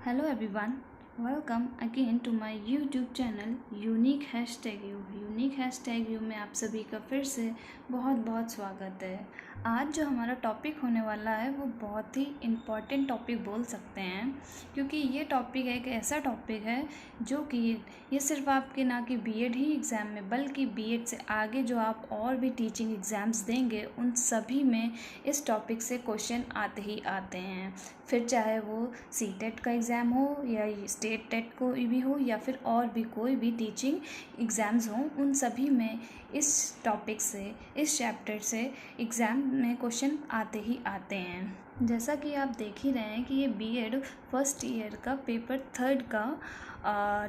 Hello everyone, welcome again to my YouTube channel unique hashtag you. Unique hashtag you में आप सभी का फिर से बहुत बहुत स्वागत है। आज जो हमारा टॉपिक होने वाला है वो बहुत ही इम्पॉर्टेंट टॉपिक बोल सकते हैं, क्योंकि ये टॉपिक एक ऐसा टॉपिक है जो कि ये सिर्फ आपके ना कि बीएड ही एग्ज़ाम में बल्कि बीएड से आगे जो आप और भी टीचिंग एग्ज़ाम्स देंगे उन सभी में इस टॉपिक से क्वेश्चन आते ही आते हैं। फिर चाहे वो सीटेट का एग्ज़ाम हो या स्टेट टेट को भी हो या फिर और भी कोई भी टीचिंग एग्ज़ाम्स हों, उन सभी में इस टॉपिक से, इस चैप्टर से एग्ज़ाम में क्वेश्चन आते ही आते हैं। जैसा कि आप देख ही रहे हैं कि ये बीएड फर्स्ट ईयर का पेपर थर्ड का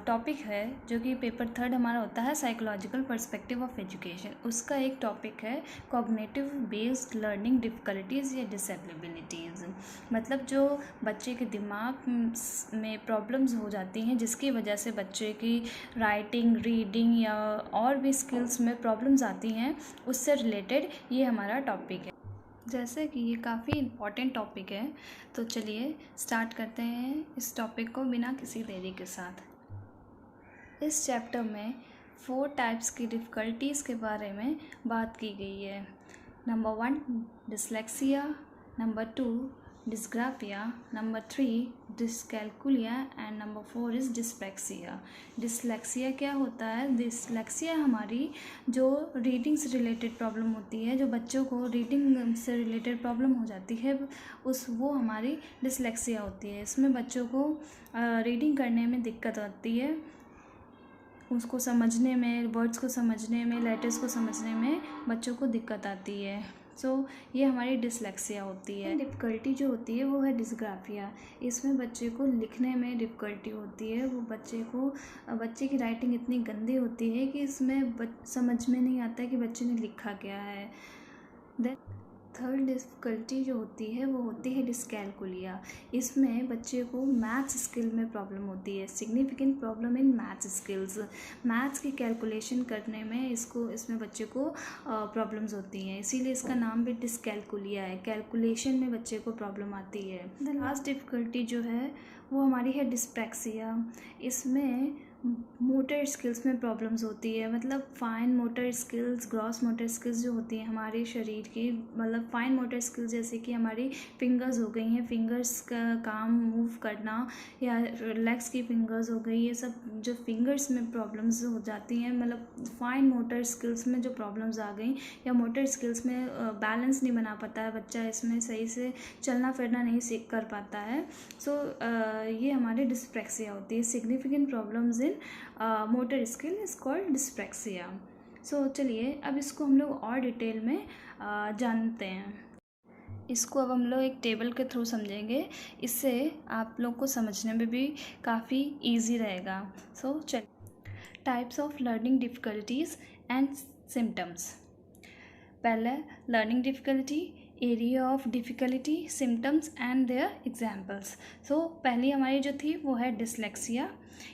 टॉपिक है, जो कि पेपर थर्ड हमारा होता है साइकोलॉजिकल पर्सपेक्टिव ऑफ एजुकेशन। उसका एक टॉपिक है कॉग्निटिव बेस्ड लर्निंग डिफ़िकल्टीज़ या डिसेबिलिटीज़, मतलब जो बच्चे के दिमाग में प्रॉब्लम्स हो जाती हैं जिसकी वजह से बच्चे की राइटिंग, रीडिंग या और भी स्किल्स में प्रॉब्लम्स आती हैं, उससे रिलेटेड ये हमारा टॉपिक है। जैसे कि ये काफ़ी इम्पॉर्टेंट टॉपिक है, तो चलिए स्टार्ट करते हैं इस टॉपिक को बिना किसी देरी के साथ। इस चैप्टर में 4 टाइप्स की डिफ़िकल्टीज़ के बारे में बात की गई है। Number 1 dyslexia, number 2 dysgraphia, number 3 dyscalculia and number 4 is dyspraxia. Dyslexia क्या होता है? डिसलेक्सिया हमारी जो रीडिंग से रिलेटेड प्रॉब्लम होती है, जो बच्चों को रीडिंग से रिलेटेड प्रॉब्लम हो जाती है, वो हमारी डिसलेक्सिया होती है। इसमें बच्चों को रीडिंग करने में दिक्कत आती है, उसको समझने में, वर्ड्स को समझने में, लेटर्स को समझने में बच्चों को दिक्कत आती है। ये हमारी डिसलेक्सिया होती है। डिफ़िकल्टी जो होती है वो है डिस्ग्राफिया। इसमें बच्चे को लिखने में डिफ़िकल्टी होती है। वो बच्चे की राइटिंग इतनी गंदी होती है कि इसमें समझ में नहीं आता है कि बच्चे ने लिखा क्या है। देन थर्ड डिफ़िकल्टी जो होती है वो होती है डिसकैलकुलिया। इसमें बच्चे को मैथ्स स्किल में प्रॉब्लम होती है, significant problem in maths skills. Maths की कैलकुलेशन करने में इसमें बच्चे को प्रॉब्लम्स होती हैं, इसीलिए इसका नाम भी डिसकैलकुलिया है। कैलकुलेशन में बच्चे को प्रॉब्लम आती है। द लास्ट डिफ़िकल्टी जो है वो हमारी है डिस्पेक्सिया। इसमें मोटर स्किल्स में प्रॉब्लम्स होती है, मतलब fine motor skills, gross motor skills जो होती हैं हमारे शरीर की, मतलब फाइन मोटर स्किल्स जैसे कि हमारी फिंगर्स हो गई हैं, फिंगर्स का काम मूव करना, या लेग्स की फिंगर्स हो गई, ये सब जो फिंगर्स में प्रॉब्लम्स हो जाती हैं, मतलब फाइन मोटर स्किल्स में जो प्रॉब्लम्स आ गई, या मोटर स्किल्स में बैलेंस नहीं बना पाता है बच्चा, इसमें सही से चलना फिरना नहीं सीख कर पाता है। ये हमारी डिस्प्रेक्सिया होती है। Significant problems in motor skill is called dyspraxia. चलिए अब इसको हम लोग और डिटेल में जानते हैं। इसको अब हम लोग एक टेबल के थ्रू समझेंगे, इससे आप लोग को समझने में भी काफ़ी ईजी रहेगा। चलिए, types of learning difficulties and symptoms. पहले learning difficulty, area of difficulty, symptoms and their examples. पहली हमारी जो थी वो है डिसलेक्सिया।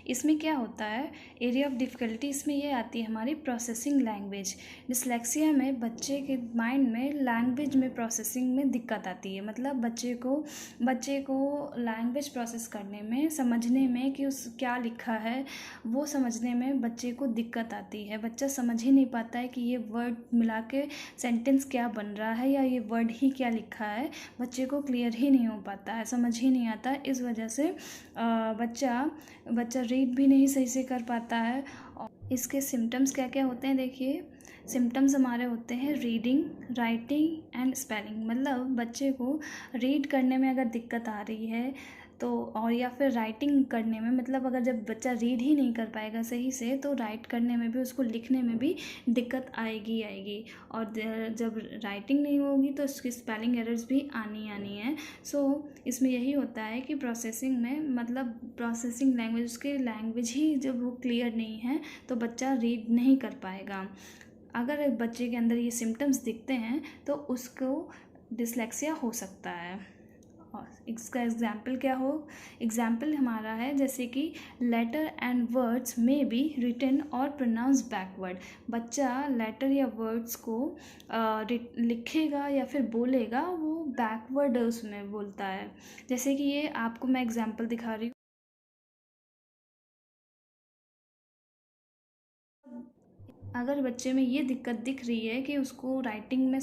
इसमें क्या होता है, एरिया ऑफ डिफ़िकल्टी, इसमें ये आती है हमारी प्रोसेसिंग लैंग्वेज। डिसलेक्सिया में बच्चे के माइंड में लैंग्वेज में प्रोसेसिंग में दिक्कत आती है, मतलब बच्चे को लैंग्वेज प्रोसेस करने में, समझने में कि उस क्या लिखा है वो समझने में बच्चे को दिक्कत आती है। बच्चा समझ ही नहीं पाता है कि ये वर्ड मिला के सेंटेंस क्या बन रहा है या ये वर्ड ही क्या लिखा है, बच्चे को क्लियर ही नहीं हो पाता है, समझ ही नहीं आता है। इस वजह से बच्चा रीड भी नहीं सही से कर पाता है। और इसके सिम्टम्स क्या क्या होते हैं, देखिए सिम्टम्स हमारे होते हैं रीडिंग, राइटिंग एंड स्पेलिंग, मतलब बच्चे को रीड करने में अगर दिक्कत आ रही है तो, और या फिर राइटिंग करने में, मतलब अगर जब बच्चा रीड ही नहीं कर पाएगा सही से तो राइट करने में भी, उसको लिखने में भी दिक्कत आएगी। और जब राइटिंग नहीं होगी तो उसकी स्पेलिंग एरर्स भी आनी है। इसमें यही होता है कि प्रोसेसिंग में, मतलब प्रोसेसिंग लैंग्वेज, उसकी लैंग्वेज ही जब वो क्लियर नहीं है तो बच्चा रीड नहीं कर पाएगा। अगर बच्चे के अंदर ये सिम्टम्स दिखते हैं तो उसको डिसलेक्सिया हो सकता है। और इसका एग्जाम्पल क्या हो, एग्जाम्पल हमारा है जैसे कि लेटर एंड वर्ड्स में बी रिटन और प्रोनाउंस बैकवर्ड। बच्चा लेटर या वर्ड्स को लिखेगा या फिर बोलेगा, वो बैकवर्ड उसमें बोलता है। जैसे कि ये आपको मैं एग्जाम्पल दिखा रही हूँ। अगर बच्चे में ये दिक्कत दिख रही है कि उसको राइटिंग में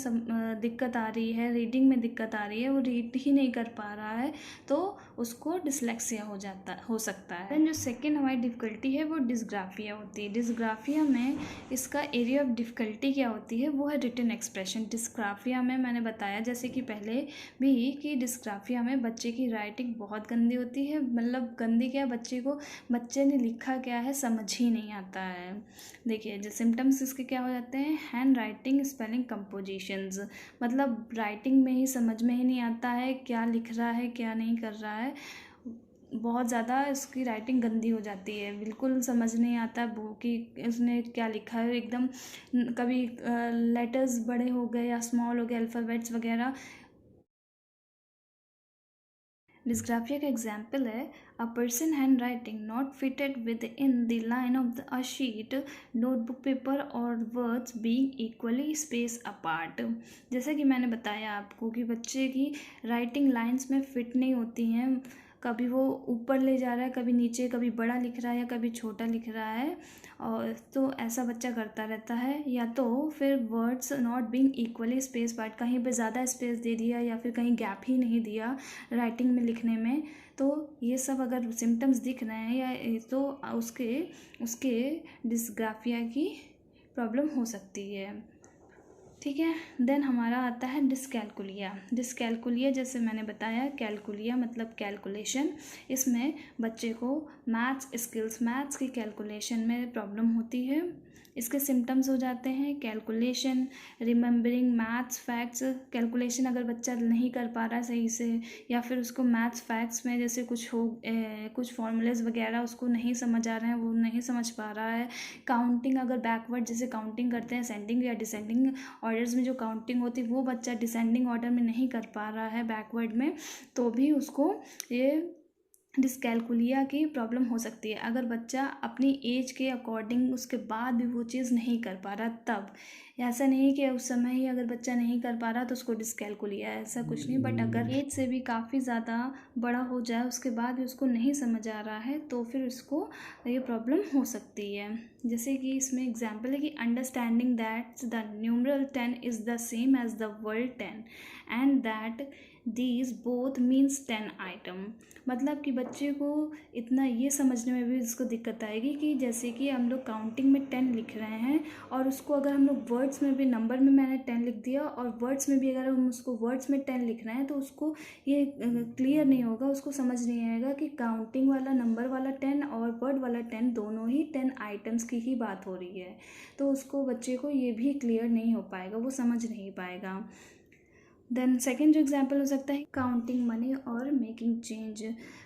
दिक्कत आ रही है, रीडिंग में दिक्कत आ रही है, वो रीड ही नहीं कर पा रहा है, तो उसको डिसलेक्सिया हो सकता है। देन जो सेकेंड हमारी डिफ़िकल्टी है वो डिस्ग्राफिया होती है। डिस्ग्राफिया में इसका एरिया ऑफ डिफ़िकल्टी क्या होती है, वो है रिटन एक्सप्रेशन। डिस्ग्राफिया में मैंने बताया जैसे कि पहले भी कि डिस्ग्राफिया में बच्चे की राइटिंग बहुत गंदी होती है। मतलब गंदी क्या, बच्चे ने लिखा क्या है समझ ही नहीं आता है। देखिए जो सिम्टम्स इसके क्या हो जाते हैं, हैंड राइटिंग, स्पेलिंग, कंपोजिशंस, मतलब राइटिंग में ही समझ में ही नहीं आता है क्या लिख रहा है क्या नहीं कर रहा है। बहुत ज़्यादा इसकी राइटिंग गंदी हो जाती है, बिल्कुल समझ नहीं आता वो कि उसने क्या लिखा है। एकदम कभी लेटर्स बड़े हो गए या स्मॉल हो गए, अल्फ़ाबेट्स वगैरह। डिस्ग्राफिया का एग्जाम्पल है a person handwriting not fitted within the line of a sheet, notebook paper और words being equally space apart. जैसे कि मैंने बताया आपको कि बच्चे की राइटिंग लाइंस में फिट नहीं होती हैं, कभी वो ऊपर ले जा रहा है, कभी नीचे, कभी बड़ा लिख रहा है या कभी छोटा लिख रहा है। और तो ऐसा बच्चा करता रहता है। या तो फिर words not being equally space part, कहीं पे ज़्यादा स्पेस दे दिया या फिर कहीं गैप ही नहीं दिया राइटिंग में लिखने में। तो ये सब अगर सिम्टम्स दिख रहे हैं या तो उसके उसके डिस्ग्राफिया की प्रॉब्लम हो सकती है। ठीक है। देन हमारा आता है डिस्कैलकुलिया। डिस्कैलकुलिया जैसे मैंने बताया, कैलकुलिया मतलब कैलकुलेशन। इसमें बच्चे को मैथ्स की कैलकुलेशन में प्रॉब्लम होती है। इसके सिम्टम्स हो जाते हैं calculation, remembering maths facts. Calculation अगर बच्चा नहीं कर पा रहा है सही से, या फिर उसको मैथ्स फैक्ट्स में जैसे कुछ फॉर्मूलेज वगैरह उसको नहीं समझ आ रहे हैं, वो नहीं समझ पा रहा है। काउंटिंग अगर बैकवर्ड जैसे काउंटिंग करते हैं सेंडिंग या डिसेंडिंग ऑर्डर्स में जो काउंटिंग होती है, वो बच्चा डिसेंडिंग ऑर्डर में नहीं कर पा रहा है बैकवर्ड में, तो भी उसको ये डिस्कैलकुलिया की प्रॉब्लम हो सकती है। अगर बच्चा अपनी एज के अकॉर्डिंग उसके बाद भी वो चीज़ नहीं कर पा रहा, तब ऐसा नहीं कि उस समय ही अगर बच्चा नहीं कर पा रहा तो उसको डिस्कैलकुलिया है, ऐसा कुछ नहीं। बट अगर एज से भी काफ़ी ज़्यादा बड़ा हो जाए, उसके बाद भी उसको नहीं समझ आ रहा है, तो फिर उसको ये प्रॉब्लम हो सकती है। जैसे कि इसमें एग्जाम्पल है कि understanding that the numeral 10 is the same as the word 10 and that these both means 10 item. मतलब कि बच्चे को इतना ये समझने में भी उसको दिक्कत आएगी कि जैसे कि हम लोग काउंटिंग में 10 लिख रहे हैं, और उसको अगर हम लोग वर्ड्स में भी, नंबर में मैंने 10 लिख दिया और वर्ड्स में भी अगर हम उसको वर्ड्स में 10 लिख रहे हैं, तो उसको ये क्लियर नहीं होगा, उसको समझ नहीं आएगा कि काउंटिंग वाला नंबर वाला 10 और वर्ड वाला 10 दोनों ही 10 आइटम्स की ही बात हो रही है। तो उसको बच्चे को ये भी क्लियर नहीं हो पाएगा, वो समझ नहीं पाएगा। देन सेकेंड जो एग्जाम्पल हो सकता है काउंटिंग मनी और मेकिंग चेंज।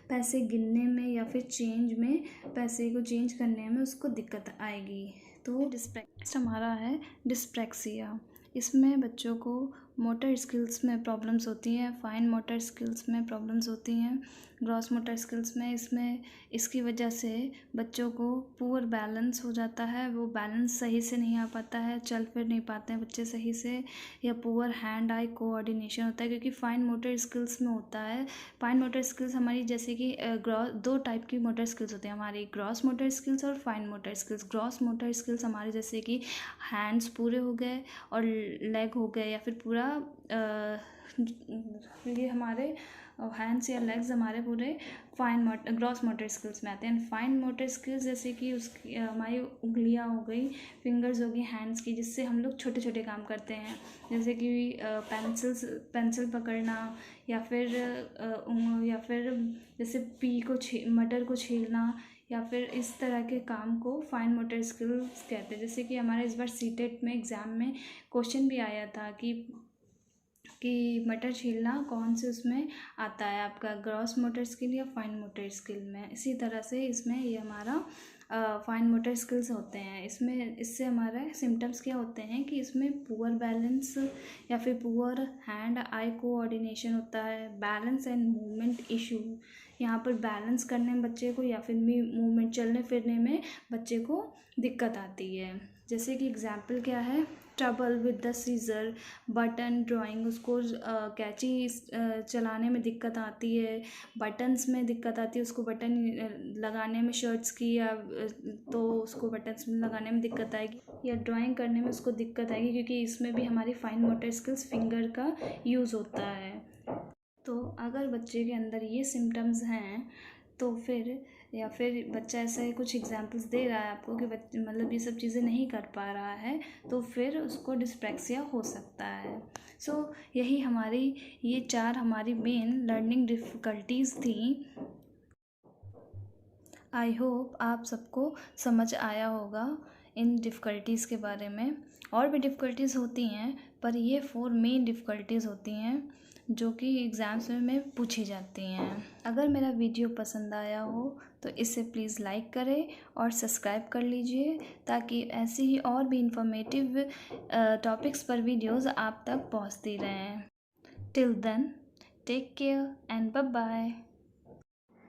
पैसे गिनने में या फिर चेंज में, पैसे को चेंज करने में उसको दिक्कत आएगी। तो नेक्स्ट हमारा है डिस्प्रैक्सिया। इसमें बच्चों को मोटर स्किल्स में प्रॉब्लम्स होती हैं, फाइन मोटर स्किल्स में प्रॉब्लम्स होती हैं, ग्रॉस मोटर स्किल्स में। इसकी वजह से बच्चों को पुअर बैलेंस हो जाता है, वो बैलेंस सही से नहीं आ पाता है, चल फिर नहीं पाते हैं बच्चे सही से, या पुअर हैंड आई कोऑर्डिनेशन होता है, क्योंकि फाइन मोटर स्किल्स में होता है। फाइन मोटर स्किल्स हमारी जैसे कि दो टाइप की मोटर स्किल्स होती हैं हमारी, ग्रॉस मोटर स्किल्स और fine motor skills. Gross motor skills हमारे जैसे कि हैंड्स पूरे हो गए और लेग हो गए, या फिर पूरा ये हमारे हैंड्स या लेग्स हमारे पूरे ग्रॉस मोटर स्किल्स में आते हैं। फाइन मोटर स्किल्स जैसे कि उसकी हमारी उंगलियां हो गई, फिंगर्स हो गई हैंड्स की, जिससे हम लोग छोटे छोटे काम करते हैं, जैसे कि पेंसिल पकड़ना, या फिर जैसे मटर को छीलना, या फिर इस तरह के काम को फाइन मोटर स्किल्स कहते हैं। जैसे कि हमारे इस बार सीटेट में एग्ज़ाम में क्वेश्चन भी आया था कि मटर छीलना कौन से उसमें आता है, आपका ग्रॉस मोटर स्किल या फाइन मोटर स्किल में। इसी तरह से इसमें ये हमारा फाइन मोटर स्किल्स होते हैं। इससे हमारा सिम्टम्स क्या होते हैं कि इसमें पुअर बैलेंस या फिर पुअर हैंड आई कोऑर्डिनेशन होता है, बैलेंस एंड मूवमेंट इशू। यहाँ पर बैलेंस करने में बच्चे को, या फिर मूवमेंट चलने फिरने में बच्चे को दिक्कत आती है। जैसे कि एग्जाम्पल क्या है, trouble with the scissor, button drawing, उसको कैंची चलाने में दिक्कत आती है, बटन्स में दिक्कत आती है, उसको बटन लगाने में शर्ट्स की या तो उसको बटन्स में लगाने में दिक्कत आएगी, या ड्राइंग करने में उसको दिक्कत आएगी, क्योंकि इसमें भी हमारी फाइन मोटर स्किल्स फिंगर का यूज़ होता है। तो अगर बच्चे के अंदर ये सिम्टम्स हैं तो फिर, या फिर बच्चा ऐसे कुछ एग्जांपल्स दे रहा है आपको कि मतलब ये सब चीज़ें नहीं कर पा रहा है, तो फिर उसको डिस्प्रैक्सिया हो सकता है। सो यही हमारी ये 4 हमारी मेन लर्निंग डिफ़िकल्टीज़ थी। आई होप आप सबको समझ आया होगा इन डिफ़िकल्टीज़ के बारे में। और भी डिफ़िकल्टीज़ होती हैं, पर ये 4 मेन डिफ़िकल्टीज़ होती हैं जो कि एग्ज़ाम्स में पूछी जाती हैं। अगर मेरा वीडियो पसंद आया हो तो इसे प्लीज़ लाइक करें और सब्सक्राइब कर लीजिए, ताकि ऐसी ही और भी इंफॉर्मेटिव टॉपिक्स पर वीडियोज़ आप तक पहुंचती रहें। Till then, take care and bye bye.